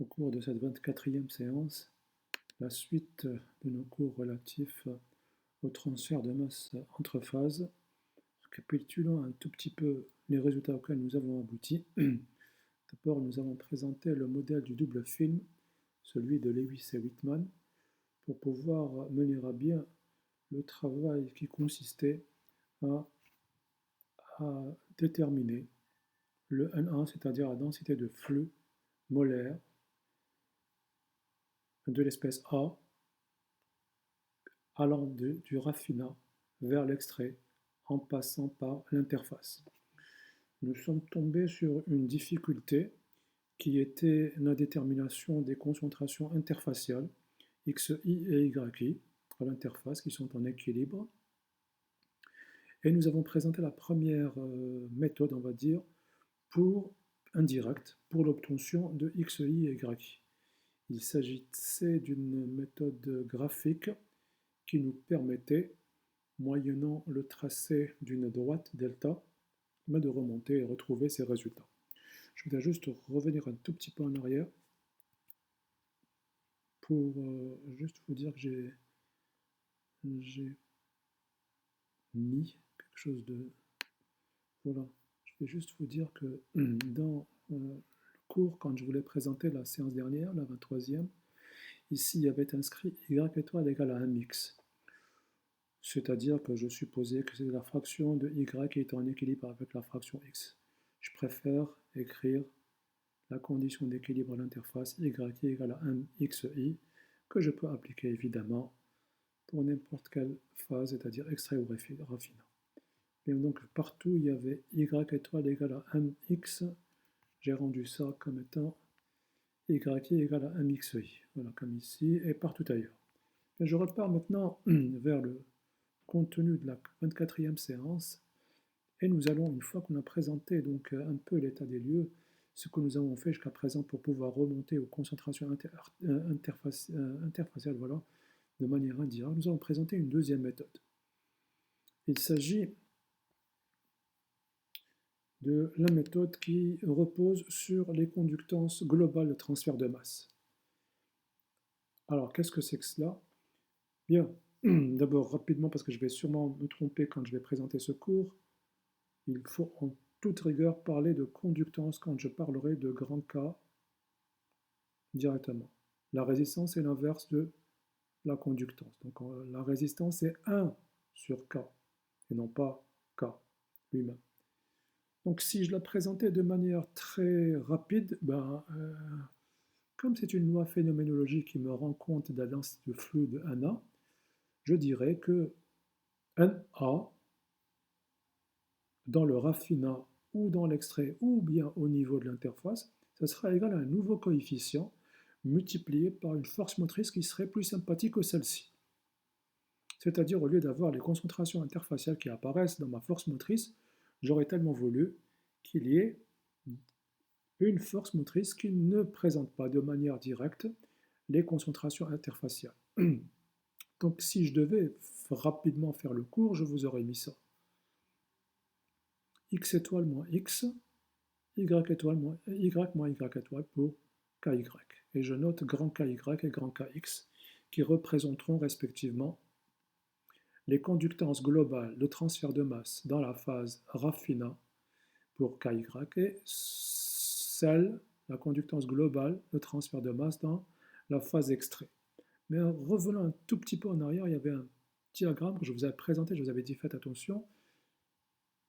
au cours de cette 24e séance la suite de nos cours relatifs au transfert de masse entre phases. Récapitulons un tout petit peu les résultats auxquels nous avons abouti. D'abord, nous avons présenté le modèle du double film, celui de Lewis et Whitman, pour pouvoir mener à bien le travail qui consistait à déterminer le N1, c'est-à-dire la densité de flux molaire de l'espèce A allant du raffinat vers l'extrait en passant par l'interface. Nous sommes tombés sur une difficulté qui était la détermination des concentrations interfaciales XI et YI à l'interface qui sont en équilibre. Et nous avons présenté la première méthode, on va dire, pour indirecte, pour l'obtention de XI et YI. Il s'agissait d'une méthode graphique qui nous permettait, moyennant le tracé d'une droite delta, de remonter et retrouver ces résultats. Je voudrais juste revenir un tout petit peu en arrière pour juste vous dire que j'ai mis quelque chose de... Voilà, je vais juste vous dire que dans le cours, quand je voulais présenter la séance dernière, la 23e, ici il y avait inscrit y étoile égale à 1x. C'est-à-dire que je supposais que c'est la fraction de y qui est en équilibre avec la fraction x. Je préfère écrire la condition d'équilibre à l'interface y égale à 1xi, que je peux appliquer évidemment pour n'importe quelle phase, c'est-à-dire extrait ou raffinat. Et donc partout il y avait y étoile égale à 1x, j'ai rendu ça comme étant y égale à 1xi, voilà, comme ici, et partout ailleurs. Et je repars maintenant vers le contenu de la 24e séance, et nous allons, une fois qu'on a présenté donc un peu l'état des lieux, ce que nous avons fait jusqu'à présent pour pouvoir remonter aux concentrations interfaciales, voilà, de manière indirecte, nous allons présenter une deuxième méthode. Il s'agit de la méthode qui repose sur les conductances globales de transfert de masse. Alors, qu'est-ce que c'est que cela? Bien, d'abord rapidement, parce que je vais sûrement me tromper quand je vais présenter ce cours, il faut en toute rigueur parler de conductance quand je parlerai de grand K directement. La résistance est l'inverse de la conductance. Donc la résistance est 1 sur K, et non pas K lui-même. Donc si je la présentais de manière très rapide, comme c'est une loi phénoménologique qui me rend compte de la densité de flux de 1A, je dirais que NA, dans le raffinat ou dans l'extrait ou bien au niveau de l'interface, ça sera égal à un nouveau coefficient multiplié par une force motrice qui serait plus sympathique que celle-ci. C'est-à-dire, au lieu d'avoir les concentrations interfaciales qui apparaissent dans ma force motrice, j'aurais tellement voulu qu'il y ait une force motrice qui ne présente pas de manière directe les concentrations interfaciales. Donc si je devais rapidement faire le cours, je vous aurais mis ça. X étoile moins X, Y étoile moins Y moins Y étoile pour KY. Et je note grand KY et grand KX qui représenteront respectivement les conductances globales de transfert de masse dans la phase raffinat pour KY et celle, la conductance globale de transfert de masse dans la phase extrait. Mais revenons un tout petit peu en arrière, il y avait un diagramme que je vous avais présenté, je vous avais dit faites attention.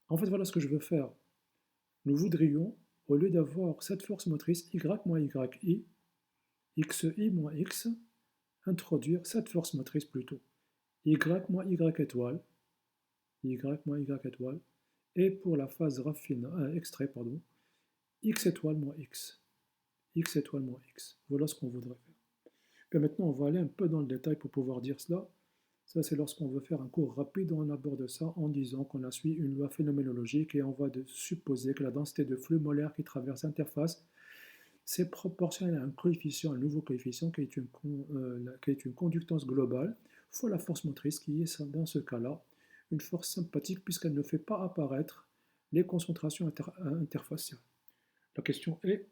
En fait, voilà ce que je veux faire. Nous voudrions, au lieu d'avoir cette force motrice Y moins YI, XI moins X, introduire cette force motrice plutôt. Y moins Y étoile, Y moins Y étoile, et pour la phase extrait, X étoile moins X. X étoile moins X. Voilà ce qu'on voudrait faire. Et maintenant, on va aller un peu dans le détail pour pouvoir dire cela. Ça, c'est lorsqu'on veut faire un cours rapide, on aborde ça en disant qu'on a suivi une loi phénoménologique et on va supposer que la densité de flux molaire qui traverse l'interface, c'est proportionnel à un coefficient, un nouveau coefficient qui est une conductance globale, fois la force motrice qui est dans ce cas-là une force sympathique puisqu'elle ne fait pas apparaître les concentrations interfaciales. La question est,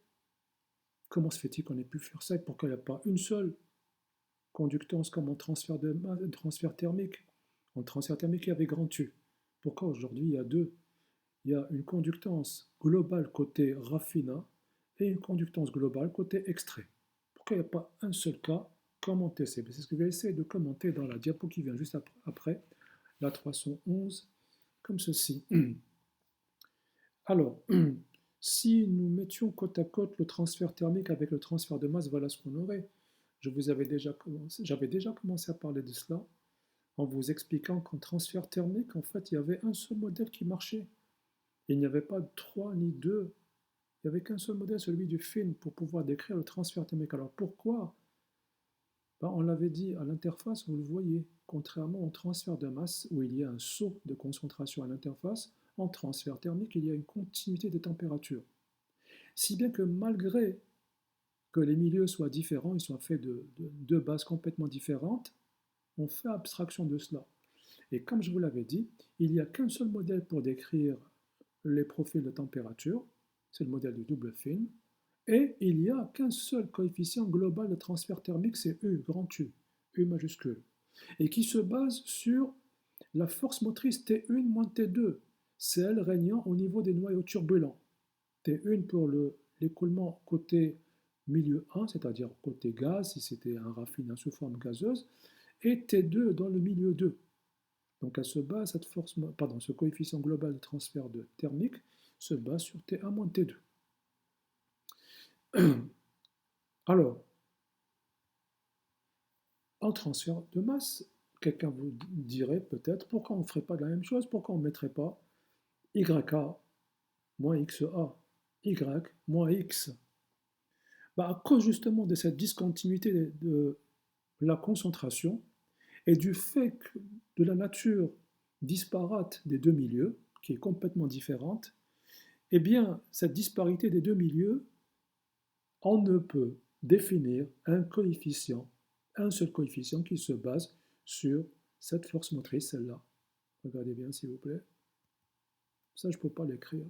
Comment se fait-il qu'on ait pu faire ça? Pourquoi il n'y a pas une seule conductance comme en transfert thermique? En transfert thermique, il y avait grand U. Pourquoi aujourd'hui il y a deux? Il y a une conductance globale côté raffinat et une conductance globale côté extrait. Pourquoi il n'y a pas un seul cas comme en TCB? C'est ce que je vais essayer de commenter dans la diapo qui vient juste après, la 311, comme ceci. Alors, si nous mettions côte à côte le transfert thermique avec le transfert de masse, voilà ce qu'on aurait. J'avais déjà commencé à parler de cela en vous expliquant qu'en transfert thermique, en fait, il y avait un seul modèle qui marchait. Il n'y avait pas trois ni deux. Il n'y avait qu'un seul modèle, celui du film, pour pouvoir décrire le transfert thermique. Alors pourquoi? Ben, on l'avait dit à l'interface, vous le voyez, contrairement au transfert de masse où il y a un saut de concentration à l'interface, en transfert thermique, il y a une continuité de température. Si bien que malgré que les milieux soient différents, ils soient faits de deux bases complètement différentes, on fait abstraction de cela. Et comme je vous l'avais dit, il n'y a qu'un seul modèle pour décrire les profils de température, c'est le modèle du double film, et il n'y a qu'un seul coefficient global de transfert thermique, c'est U, grand U, U majuscule, et qui se base sur la force motrice T1 moins T2, celle régnant au niveau des noyaux turbulents. T1 pour l'écoulement côté milieu 1, c'est-à-dire côté gaz, si c'était un raffinat sous forme gazeuse, et T2 dans le milieu 2. Donc elle se base, ce coefficient global de transfert thermique se base sur T1 moins T2. Alors, en transfert de masse, quelqu'un vous dirait peut-être pourquoi on ne ferait pas la même chose, pourquoi on ne mettrait pas YA moins XA, Y moins X. À cause justement de cette discontinuité de la concentration et du fait de la nature disparate des deux milieux, qui est complètement différente, eh bien, cette disparité des deux milieux, on ne peut définir un seul coefficient qui se base sur cette force motrice, celle-là. Regardez bien, s'il vous plaît. Ça, je ne peux pas l'écrire.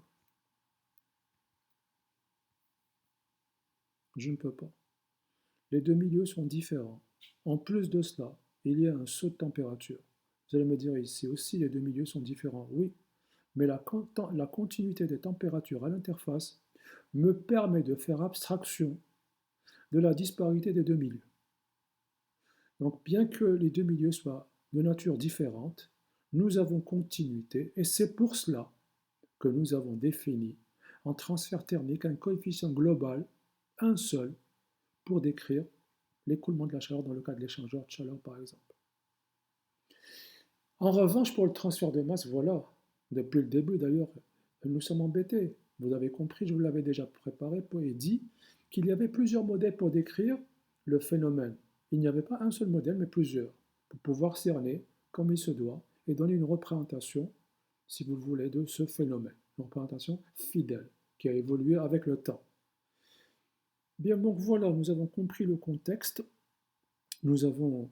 Je ne peux pas. Les deux milieux sont différents. En plus de cela, il y a un saut de température. Vous allez me dire ici aussi, les deux milieux sont différents. Oui, mais la continuité des températures à l'interface me permet de faire abstraction de la disparité des deux milieux. Donc, bien que les deux milieux soient de nature différente, nous avons continuité et c'est pour cela que nous avons défini en transfert thermique un coefficient global, un seul, pour décrire l'écoulement de la chaleur dans le cas de l'échangeur de chaleur par exemple. En revanche, pour le transfert de masse, voilà, depuis le début d'ailleurs, nous sommes embêtés. Vous avez compris, je vous l'avais déjà préparé et dit qu'il y avait plusieurs modèles pour décrire le phénomène. Il n'y avait pas un seul modèle, mais plusieurs, pour pouvoir cerner comme il se doit et donner une représentation, si vous le voulez, de ce phénomène. Une représentation fidèle, qui a évolué avec le temps. Bien, donc voilà, nous avons compris le contexte. Nous avons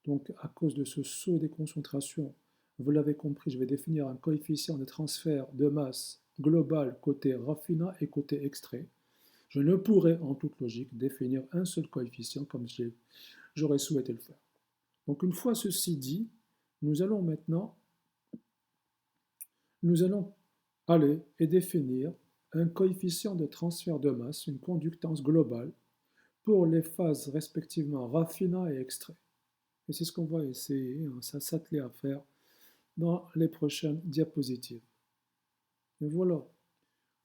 donc, à cause de ce saut des concentrations, vous l'avez compris, je vais définir un coefficient de transfert de masse global côté raffinat et côté extrait. Je ne pourrais, en toute logique, définir un seul coefficient comme j'aurais souhaité le faire. Donc, une fois ceci dit, nous allons aller et définir un coefficient de transfert de masse, une conductance globale, pour les phases respectivement raffinat et extrait. Et c'est ce qu'on va essayer, s'atteler à faire dans les prochaines diapositives. Et voilà,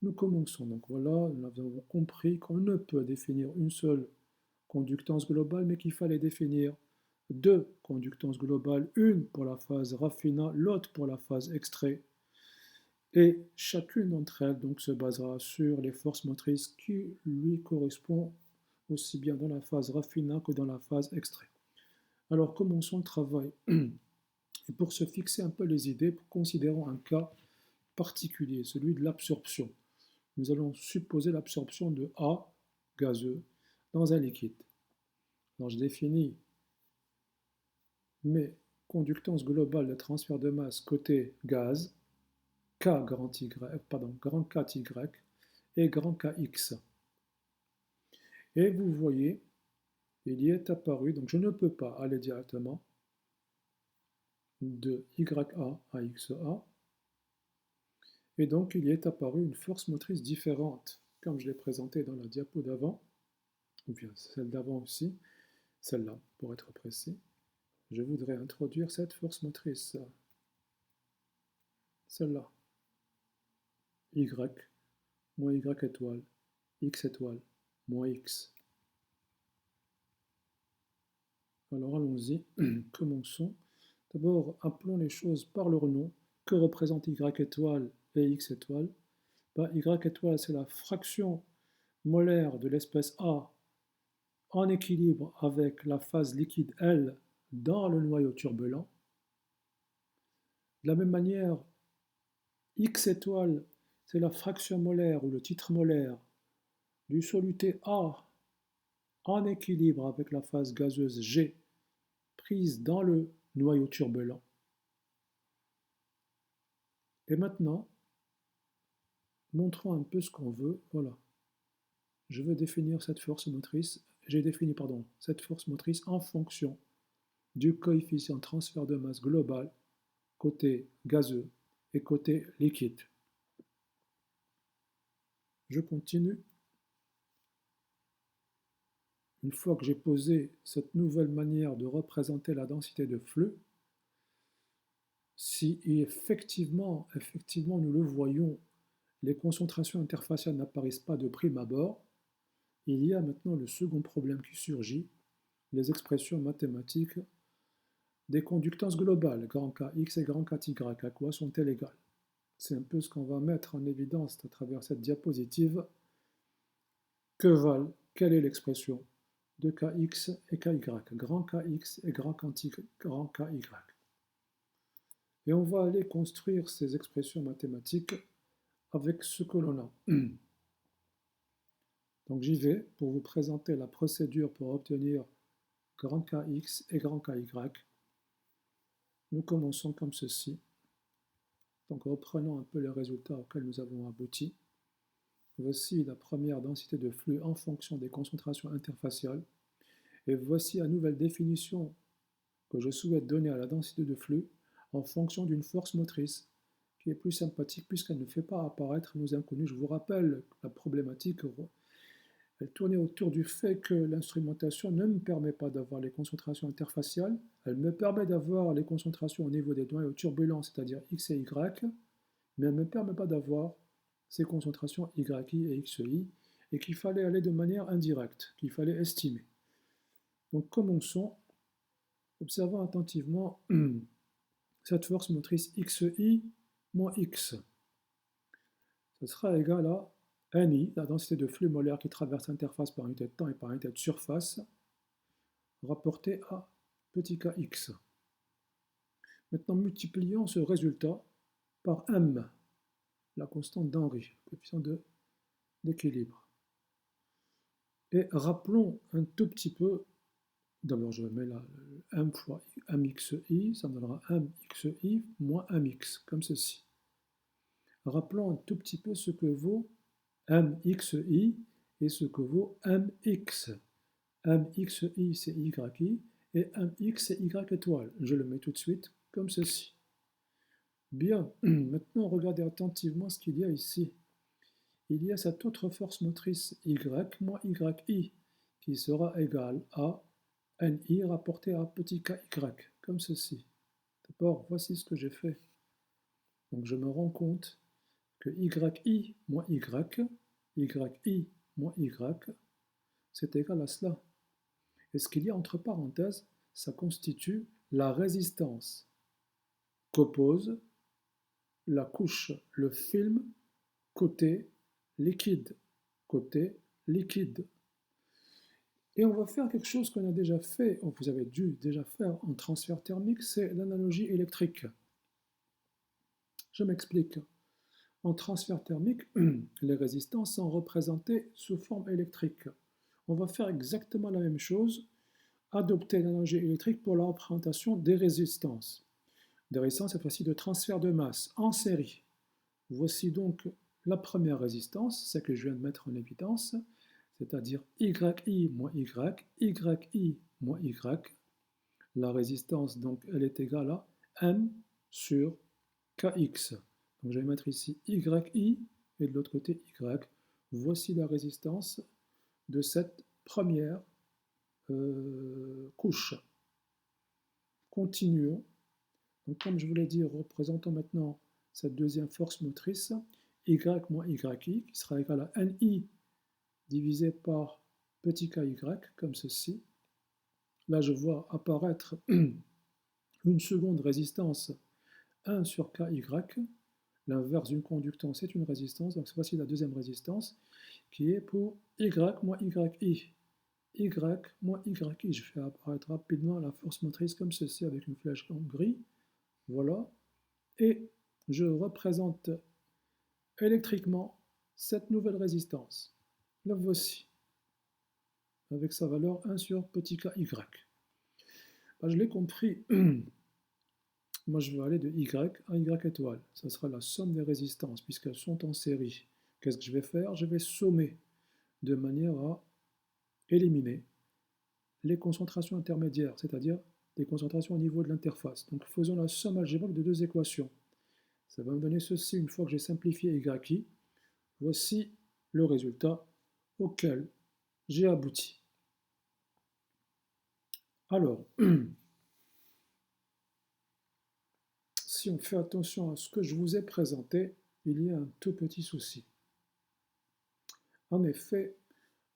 nous commençons. Donc voilà, nous avons compris qu'on ne peut définir une seule conductance globale, mais qu'il fallait définir deux conductances globales, une pour la phase raffinat, l'autre pour la phase extrait. Et chacune d'entre elles donc, se basera sur les forces motrices qui lui correspondent aussi bien dans la phase raffinat que dans la phase extrait. Alors commençons le travail. Et pour se fixer un peu les idées, considérons un cas particulier, celui de l'absorption. Nous allons supposer l'absorption de A, gazeux, dans un liquide. Alors je définis mes conductances globales de transfert de masse côté gaz, K grand K y et grand KX. Et vous voyez, il y est apparu, donc je ne peux pas aller directement de YA à XA, et donc il y est apparu une force motrice différente, comme je l'ai présenté dans la diapo d'avant, ou bien celle d'avant aussi, celle-là pour être précis. Je voudrais introduire cette force motrice, celle-là, Y, moins Y étoile, X étoile, moins X. Alors allons-y, commençons. D'abord, appelons les choses par leur nom. Que représente Y étoile et X étoile? Y étoile, c'est la fraction molaire de l'espèce A en équilibre avec la phase liquide L dans le noyau turbulent. De la même manière, X étoile, c'est la fraction molaire ou le titre molaire du soluté A en équilibre avec la phase gazeuse G prise dans le noyau turbulent. Et maintenant, montrons un peu ce qu'on veut. Voilà. Je veux définir cette force motrice. J'ai défini, cette force motrice en fonction du coefficient de transfert de masse global côté gazeux et côté liquide. Je continue. Une fois que j'ai posé cette nouvelle manière de représenter la densité de flux, si effectivement nous le voyons, les concentrations interfaciales n'apparaissent pas de prime abord, il y a maintenant le second problème qui surgit, les expressions mathématiques des conductances globales, grand Kx et grand Ky, à quoi sont-elles égales? C'est un peu ce qu'on va mettre en évidence à travers cette diapositive. Que valent, quelle est l'expression de Kx et Ky, grand Kx et grand Ky? Et on va aller construire ces expressions mathématiques avec ce que l'on a. Donc j'y vais pour vous présenter la procédure pour obtenir grand Kx et grand Ky. Nous commençons comme ceci. Donc reprenons un peu les résultats auxquels nous avons abouti. Voici la première densité de flux en fonction des concentrations interfaciales. Et voici la nouvelle définition que je souhaite donner à la densité de flux en fonction d'une force motrice qui est plus sympathique puisqu'elle ne fait pas apparaître nos inconnus. Je vous rappelle la problématique, elle tournait autour du fait que l'instrumentation ne me permet pas d'avoir les concentrations interfaciales, elle me permet d'avoir les concentrations au niveau des noyaux turbulents, c'est-à-dire X et Y, mais elle ne me permet pas d'avoir ces concentrations YI et XI, et qu'il fallait aller de manière indirecte, qu'il fallait estimer. Donc commençons, observant attentivement cette force motrice XI moins X. Ce sera égal à NI, la densité de flux molaire qui traverse l'interface par unité de temps et par unité de surface, rapporté à petit kx. Maintenant, multiplions ce résultat par m, la constante d'Henry, coefficient d'équilibre. Et rappelons un tout petit peu, d'abord je mets là m fois mxi, ça me donnera mxi moins mx, comme ceci. Rappelons un tout petit peu ce que vaut mxi et ce que vaut mx. Mxi c'est yi et mx c'est y étoile. Je le mets tout de suite comme ceci. Bien, maintenant regardez attentivement ce qu'il y a ici. Il y a cette autre force motrice y moins yi qui sera égale à ni rapporté à petit ky, comme ceci. D'abord, voici ce que j'ai fait. Donc je me rends compte que yi moins y moins y, c'est égal à cela. Et ce qu'il y a entre parenthèses, ça constitue la résistance qu'oppose la couche, le film, côté liquide. Côté liquide. Et on va faire quelque chose qu'on a déjà fait, ou vous avez dû déjà faire en transfert thermique, c'est l'analogie électrique. Je m'explique. En transfert thermique, les résistances sont représentées sous forme électrique. On va faire exactement la même chose, adopter l'analogie électrique pour la représentation des résistances. Des résistances, cette fois-ci, de transfert de masse en série. Voici donc la première résistance, celle que je viens de mettre en évidence, c'est-à-dire yi moins y, yi moins y. La résistance, donc, elle est égale à m sur kx. Donc, je vais mettre ici yi et de l'autre côté y. Voici la résistance de cette première couche. Continuons. Donc, comme je vous l'ai dit, représentons maintenant cette deuxième force motrice, y moins yi, qui sera égal à ni divisé par petit ky, comme ceci. Là, je vois apparaître une seconde résistance 1 sur ky. L'inverse d'une conductance est une résistance. Donc, voici la deuxième résistance qui est pour y moins yi. Y moins yi. Je fais apparaître rapidement la force motrice comme ceci avec une flèche en gris. Voilà. Et je représente électriquement cette nouvelle résistance. La voici. Avec sa valeur 1 sur petit ky. Ben, je l'ai compris. Moi, je vais aller de y à y étoile. Ça sera la somme des résistances, puisqu'elles sont en série. Qu'est-ce que je vais faire? Je vais sommer de manière à éliminer les concentrations intermédiaires, c'est-à-dire des concentrations au niveau de l'interface. Donc, faisons la somme algébrique de deux équations. Ça va me donner ceci une fois que j'ai simplifié y. Voici le résultat auquel j'ai abouti. Alors, si on fait attention à ce que je vous ai présenté, il y a un tout petit souci. En effet,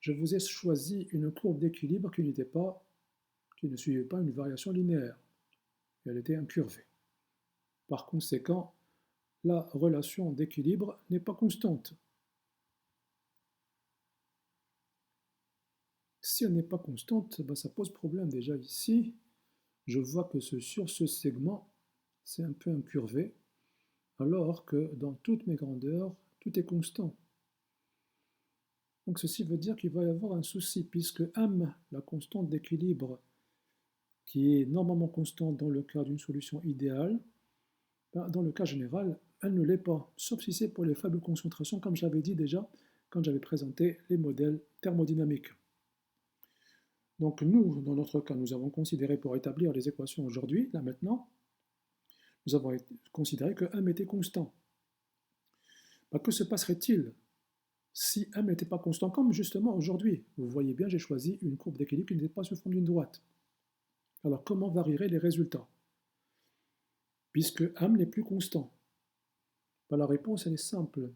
je vous ai choisi une courbe d'équilibre qui ne suivait pas une variation linéaire. Elle était incurvée. Par conséquent, la relation d'équilibre n'est pas constante. Si elle n'est pas constante, ben ça pose problème déjà ici. Je vois que sur ce segment, c'est un peu incurvé, alors que dans toutes mes grandeurs, tout est constant. Donc ceci veut dire qu'il va y avoir un souci, puisque m, la constante d'équilibre, qui est normalement constante dans le cas d'une solution idéale, ben dans le cas général, elle ne l'est pas, sauf si c'est pour les faibles concentrations, comme j'avais dit déjà quand j'avais présenté les modèles thermodynamiques. Donc nous, dans notre cas, nous avons considéré pour établir les équations aujourd'hui, là maintenant, nous avons considéré que m était constant. Ben, que se passerait-il si m n'était pas constant, comme justement aujourd'hui? Vous voyez bien, j'ai choisi une courbe d'équilibre qui n'était pas sous forme d'une droite. Alors comment varieraient les résultats, puisque m n'est plus constant? Ben, la réponse elle est simple.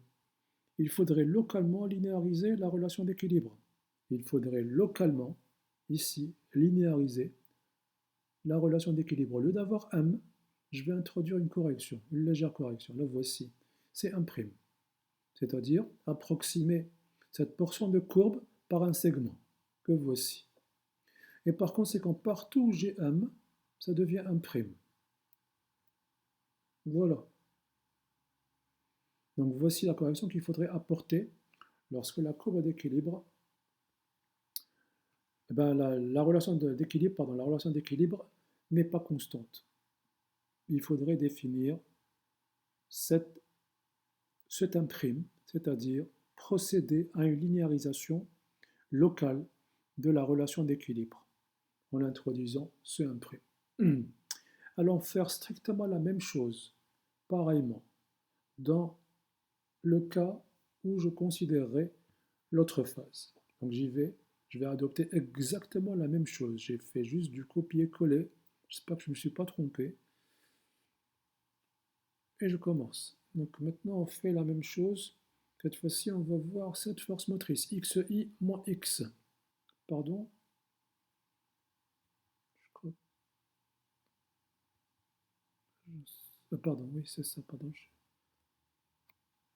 Il faudrait localement linéariser la relation d'équilibre. Il faudrait localement, ici, linéariser la relation d'équilibre. Au lieu d'avoir m, je vais introduire une correction, une légère correction. La voici. C'est 1'. C'est-à-dire approximer cette portion de courbe par un segment, que voici. Et par conséquent, partout où j'ai m, ça devient 1'. Voilà. Donc voici la correction qu'il faudrait apporter lorsque la courbe d'équilibre, la relation d'équilibre n'est pas constante. Il faudrait définir cet 1', c'est-à-dire procéder à une linéarisation locale de la relation d'équilibre en introduisant ce 1'. Allons faire strictement la même chose, pareillement, dans le cas où je considérerai l'autre phase. Donc je vais adopter exactement la même chose. J'ai fait juste du copier-coller. J'espère que je ne me suis pas trompé. Et je commence. Donc maintenant on fait la même chose. Cette fois-ci on va voir cette force motrice, xi moins x. Pardon. Pardon, oui c'est ça, pardon.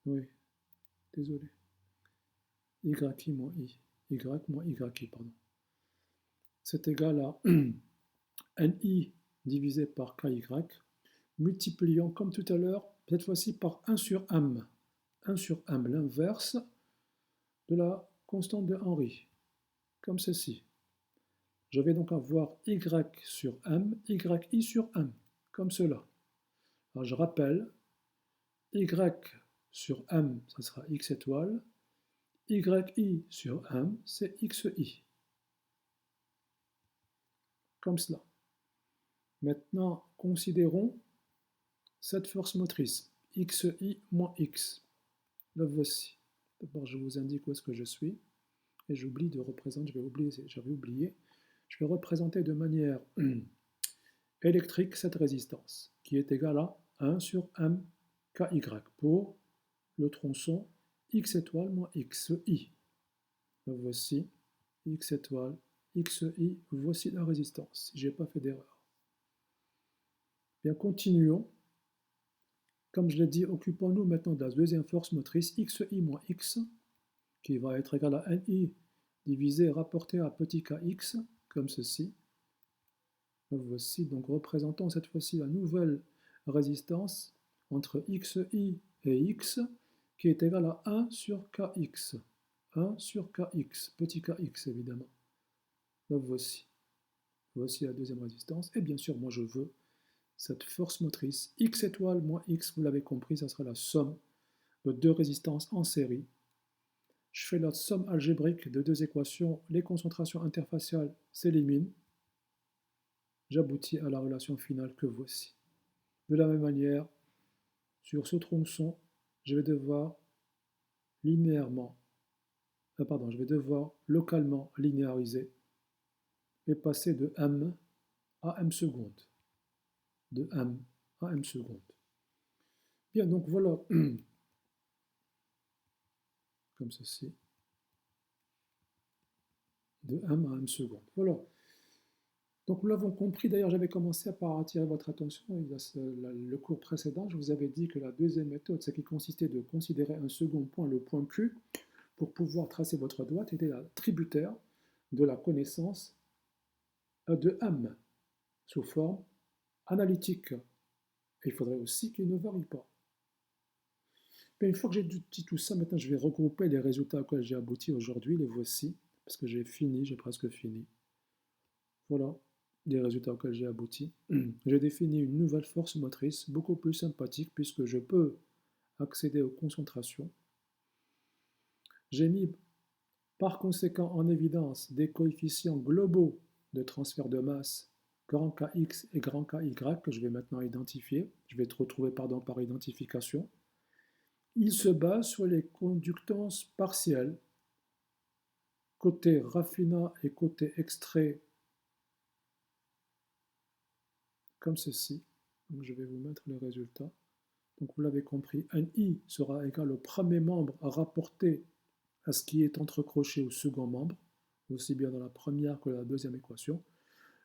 Oui, désolé. Y moins i. Y moins y, pardon. C'est égal à ni divisé par ky, multipliant comme tout à l'heure, cette fois-ci par 1 sur m. 1 sur m, l'inverse de la constante de Henry, comme ceci. Je vais donc avoir y sur m, yi sur m, comme cela. Alors je rappelle, y sur m, ça sera x étoile, yi sur m, c'est xi. Comme cela. Maintenant, considérons cette force motrice, xi moins x. La voici. D'abord, je vous indique où est-ce que je suis. Et j'oublie de représenter, j'avais oublié. Je vais représenter de manière électrique cette résistance, qui est égale à 1 sur m ky pour le tronçon x étoile moins xi. La voici, x étoile, xi, voici la résistance, si je n'ai pas fait d'erreur. Bien, continuons. Comme je l'ai dit, occupons-nous maintenant de la deuxième force motrice, xi moins x, qui va être égal à ni divisé rapporté à petit kx, comme ceci. Voici, donc représentons cette fois-ci la nouvelle résistance entre xi et x, qui est égale à 1 sur kx. 1 sur kx, petit kx évidemment. La voici. Voici la deuxième résistance. Et bien sûr, moi je veux cette force motrice x étoile moins x, vous l'avez compris, ça sera la somme de deux résistances en série. Je fais la somme algébrique de deux équations, les concentrations interfaciales s'éliminent. J'aboutis à la relation finale que voici. De la même manière, sur ce tronçon, je vais devoir localement linéariser et passer de m à m seconde. De m à m seconde. Bien, donc voilà, comme ceci, de m à m seconde. Voilà. Donc nous l'avons compris, d'ailleurs j'avais commencé par attirer votre attention, le cours précédent, je vous avais dit que la deuxième méthode, c'est qui consistait de considérer un second point, le point Q, pour pouvoir tracer votre droite, était la tributaire de la connaissance de M, sous forme analytique. Et il faudrait aussi qu'il ne varie pas. Mais une fois que j'ai dit tout ça, maintenant je vais regrouper les résultats auxquels j'ai abouti aujourd'hui, les voici, parce que j'ai presque fini. Voilà les résultats auxquels j'ai abouti. J'ai défini une nouvelle force motrice, beaucoup plus sympathique, puisque je peux accéder aux concentrations. J'ai mis par conséquent en évidence des coefficients globaux de transfert de masse, grand Kx et grand Ky, que je vais maintenant identifier. Je vais retrouver par identification. Il se base sur les conductances partielles, côté raffinat et côté extrait, comme ceci. Donc je vais vous mettre les résultats. Donc vous l'avez compris, un i sera égal au premier membre rapporté à ce qui est entrecroché au second membre, aussi bien dans la première que dans la deuxième équation.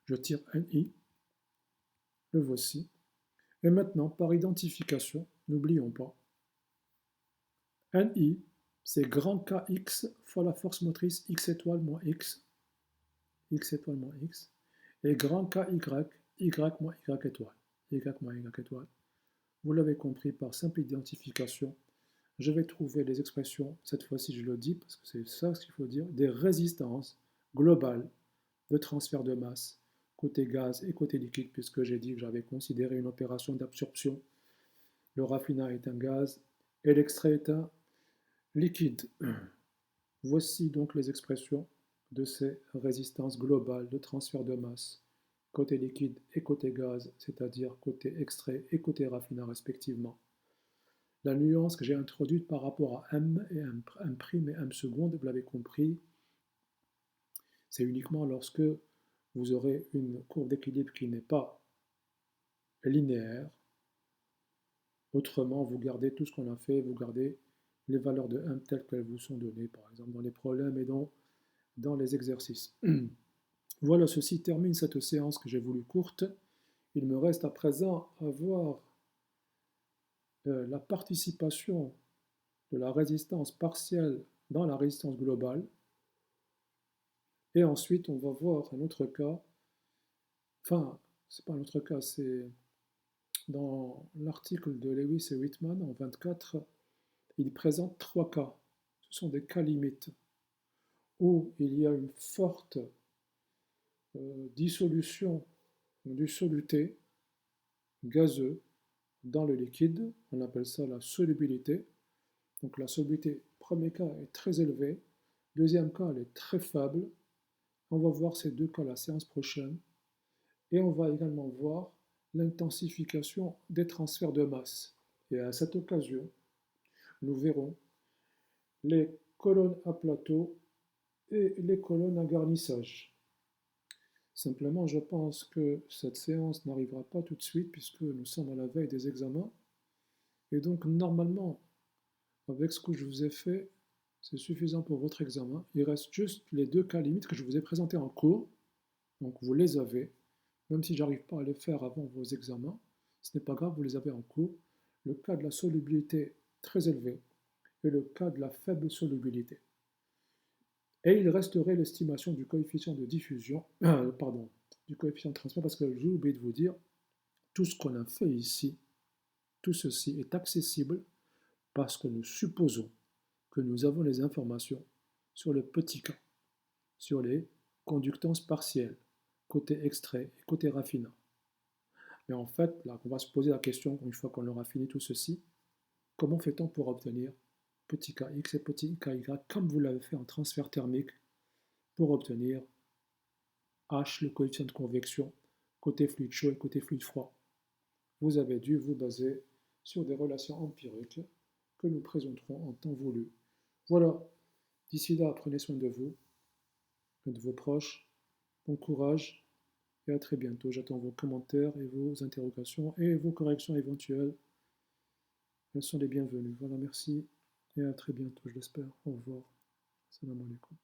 Je tire un i, le voici. Et maintenant, par identification, n'oublions pas, un i, c'est grand Kx fois la force motrice x étoile moins x, et grand Ky, y moins y étoile, y moins y étoile. Vous l'avez compris, par simple identification, je vais trouver les expressions, cette fois-ci je le dis parce que c'est ça ce qu'il faut dire, des résistances globales de transfert de masse côté gaz et côté liquide, puisque j'ai dit que j'avais considéré une opération d'absorption. Le raffinat est un gaz et l'extrait est un liquide. Voici donc les expressions de ces résistances globales de transfert de masse côté liquide et côté gaz, c'est-à-dire côté extrait et côté raffinat respectivement. La nuance que j'ai introduite par rapport à M et M', et M seconde, vous l'avez compris, c'est uniquement lorsque vous aurez une courbe d'équilibre qui n'est pas linéaire. Autrement, vous gardez tout ce qu'on a fait, vous gardez les valeurs de M telles qu'elles vous sont données, par exemple dans les problèmes et dans les exercices. Voilà, ceci termine cette séance que j'ai voulu courte. Il me reste à présent à voir la participation de la résistance partielle dans la résistance globale. Et ensuite, on va voir un autre cas. Enfin, c'est pas un autre cas, c'est dans l'article de Lewis et Whitman en 24, il présente trois cas. Ce sont des cas limites où il y a une forte dissolution du soluté gazeux dans le liquide. On appelle ça la solubilité. Donc la solubilité premier cas est très élevé, deuxième cas, elle est très faible. On va voir ces deux cas la séance prochaine. Et on va également voir l'intensification des transferts de masse. Et à cette occasion, nous verrons les colonnes à plateau et les colonnes à garnissage. Simplement, je pense que cette séance n'arrivera pas tout de suite puisque nous sommes à la veille des examens. Et donc, normalement, avec ce que je vous ai fait, c'est suffisant pour votre examen. Il reste juste les deux cas limites que je vous ai présentés en cours. Donc, vous les avez. Même si j'arrive pas à les faire avant vos examens, ce n'est pas grave, vous les avez en cours. Le cas de la solubilité très élevée et le cas de la faible solubilité. Et il resterait l'estimation du coefficient de diffusion, du coefficient de transfert, parce que j'ai oublié de vous dire, tout ce qu'on a fait ici, tout ceci est accessible parce que nous supposons que nous avons les informations sur le petit cas, sur les conductances partielles, côté extrait et côté raffinat. Mais en fait, là, on va se poser la question, une fois qu'on aura fini tout ceci, comment fait-on pour obtenir petit kx et petit ky, comme vous l'avez fait en transfert thermique, pour obtenir H, le coefficient de convection, côté fluide chaud et côté fluide froid. Vous avez dû vous baser sur des relations empiriques que nous présenterons en temps voulu. Voilà, d'ici là, prenez soin de vous et de vos proches. Bon courage et à très bientôt. J'attends vos commentaires et vos interrogations et vos corrections éventuelles. Elles sont les bienvenues. Voilà, merci et à très bientôt, je l'espère. Au revoir. Salam alaikum.